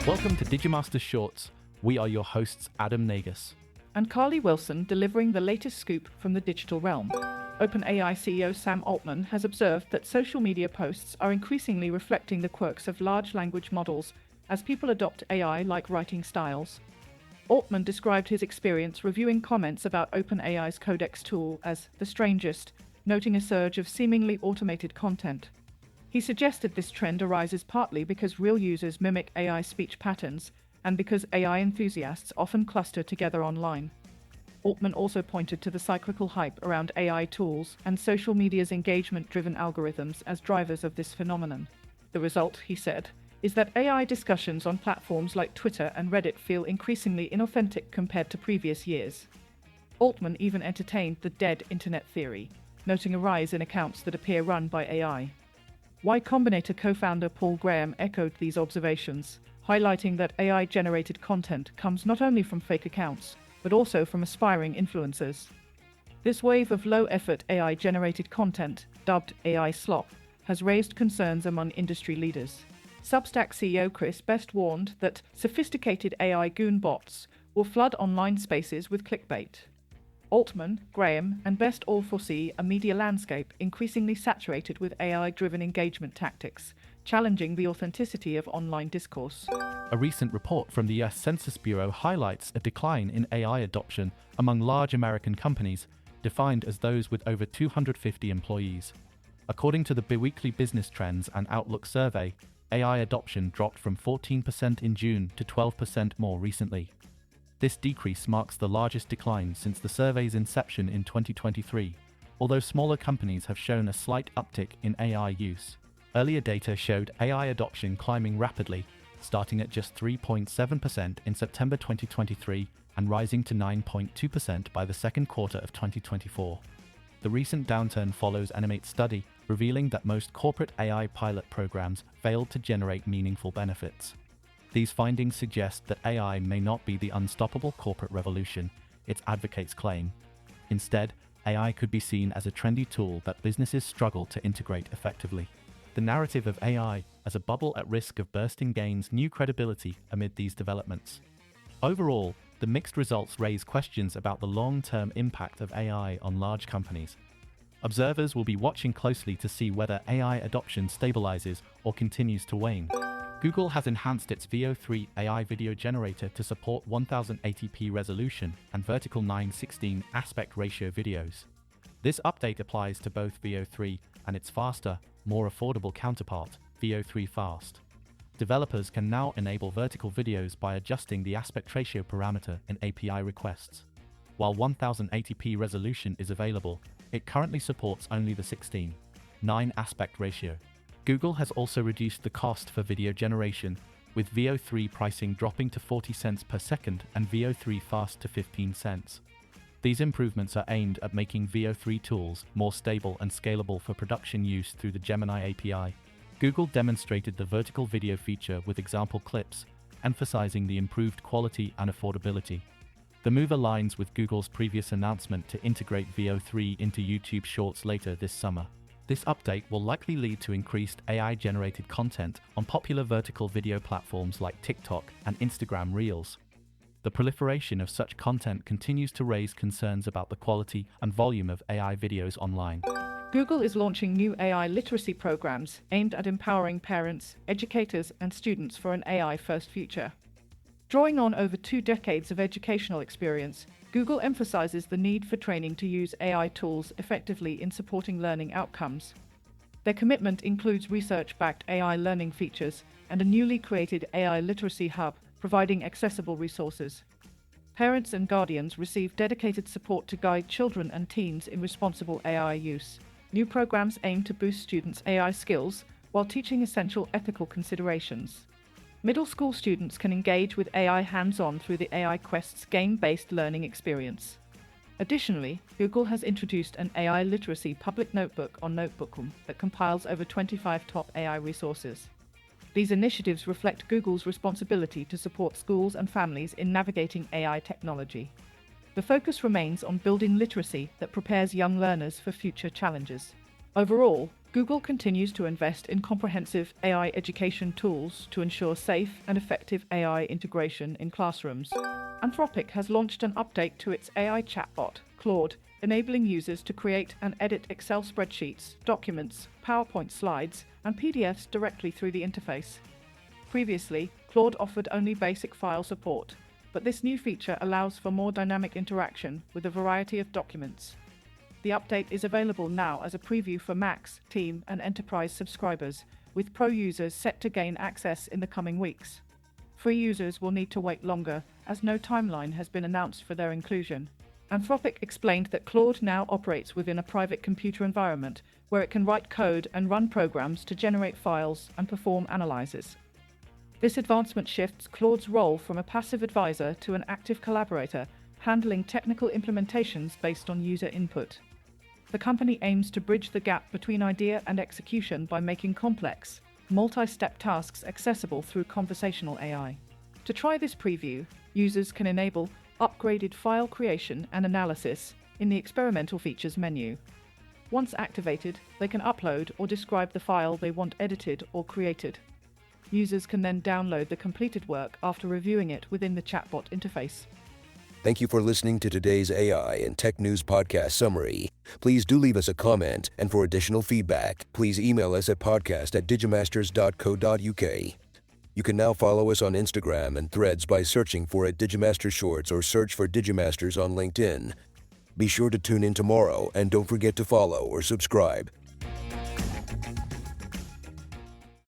Welcome to Digimasters Shorts. We are your hosts, Adam Nagus and Carly Wilson, delivering the latest scoop from the digital realm. OpenAI CEO Sam Altman has observed that social media posts are increasingly reflecting the quirks of large language models as people adopt AI-like writing styles. Altman described his experience reviewing comments about OpenAI's Codex tool as the strangest, noting a surge of seemingly automated content. He suggested this trend arises partly because real users mimic AI speech patterns and because AI enthusiasts often cluster together online. Altman also pointed to the cyclical hype around AI tools and social media's engagement-driven algorithms as drivers of this phenomenon. The result, he said, is that AI discussions on platforms like Twitter and Reddit feel increasingly inauthentic compared to previous years. Altman even entertained the dead internet theory, noting a rise in accounts that appear run by AI. Y Combinator co-founder Paul Graham echoed these observations, highlighting that AI-generated content comes not only from fake accounts, but also from aspiring influencers. This wave of low-effort AI-generated content, dubbed AI slop, has raised concerns among industry leaders. Substack CEO Chris Best warned that sophisticated AI goon bots will flood online spaces with clickbait. Altman, Graham, and Best all foresee a media landscape increasingly saturated with AI-driven engagement tactics, challenging the authenticity of online discourse. A recent report from the US Census Bureau highlights a decline in AI adoption among large American companies, defined as those with over 250 employees. According to the biweekly Business Trends and Outlook survey, AI adoption dropped from 14% in June to 12% more recently. This decrease marks the largest decline since the survey's inception in 2023, although smaller companies have shown a slight uptick in AI use. Earlier data showed AI adoption climbing rapidly, starting at just 3.7% in September 2023 and rising to 9.2% by the second quarter of 2024. The recent downturn follows an Animate study revealing that most corporate AI pilot programs failed to generate meaningful benefits. These findings suggest that AI may not be the unstoppable corporate revolution its advocates claim. Instead, AI could be seen as a trendy tool that businesses struggle to integrate effectively. The narrative of AI as a bubble at risk of bursting gains new credibility amid these developments. Overall, the mixed results raise questions about the long-term impact of AI on large companies. Observers will be watching closely to see whether AI adoption stabilizes or continues to wane. Google has enhanced its Veo 3 AI video generator to support 1080p resolution and vertical 9:16 aspect ratio videos. This update applies to both Veo 3 and its faster, more affordable counterpart, Veo 3 Fast. Developers can now enable vertical videos by adjusting the aspect ratio parameter in API requests. While 1080p resolution is available, it currently supports only the 16:9 aspect ratio. Google has also reduced the cost for video generation, with Veo 3 pricing dropping to 40 cents per second and Veo 3 Fast to 15 cents. These improvements are aimed at making Veo 3 tools more stable and scalable for production use through the Gemini API. Google demonstrated the vertical video feature with example clips, emphasizing the improved quality and affordability. The move aligns with Google's previous announcement to integrate Veo 3 into YouTube Shorts later this summer. This update will likely lead to increased AI-generated content on popular vertical video platforms like TikTok and Instagram Reels. The proliferation of such content continues to raise concerns about the quality and volume of AI videos online. Google is launching new AI literacy programs aimed at empowering parents, educators, and students for an AI-first future. Drawing on over 2 decades of educational experience, Google emphasizes the need for training to use AI tools effectively in supporting learning outcomes. Their commitment includes research-backed AI learning features and a newly created AI literacy hub, providing accessible resources. Parents and guardians receive dedicated support to guide children and teens in responsible AI use. New programs aim to boost students' AI skills while teaching essential ethical considerations. Middle school students can engage with AI hands-on through the AI Quest's game-based learning experience. Additionally, Google has introduced an AI literacy public notebook on Notebookum that compiles over 25 top AI resources. These initiatives reflect Google's responsibility to support schools and families in navigating AI technology. The focus remains on building literacy that prepares young learners for future challenges. Overall, Google continues to invest in comprehensive AI education tools to ensure safe and effective AI integration in classrooms. Anthropic has launched an update to its AI chatbot, Claude, enabling users to create and edit Excel spreadsheets, documents, PowerPoint slides, and PDFs directly through the interface. Previously, Claude offered only basic file support, but this new feature allows for more dynamic interaction with a variety of documents. The update is available now as a preview for Max, Team, and Enterprise subscribers, with Pro users set to gain access in the coming weeks. Free users will need to wait longer, as no timeline has been announced for their inclusion. Anthropic explained that Claude now operates within a private computer environment, where it can write code and run programs to generate files and perform analyses. This advancement shifts Claude's role from a passive advisor to an active collaborator, handling technical implementations based on user input. The company aims to bridge the gap between idea and execution by making complex, multi-step tasks accessible through conversational AI. To try this preview, users can enable upgraded file creation and analysis in the experimental features menu. Once activated, they can upload or describe the file they want edited or created. Users can then download the completed work after reviewing it within the chatbot interface. Thank you for listening to today's AI and Tech News Podcast summary. Please do leave us a comment, and for additional feedback, please email us at podcast@digimasters.co.uk. You can now follow us on Instagram and Threads by searching for @Digimasters Shorts or search for Digimasters on LinkedIn. Be sure to tune in tomorrow, and don't forget to follow or subscribe.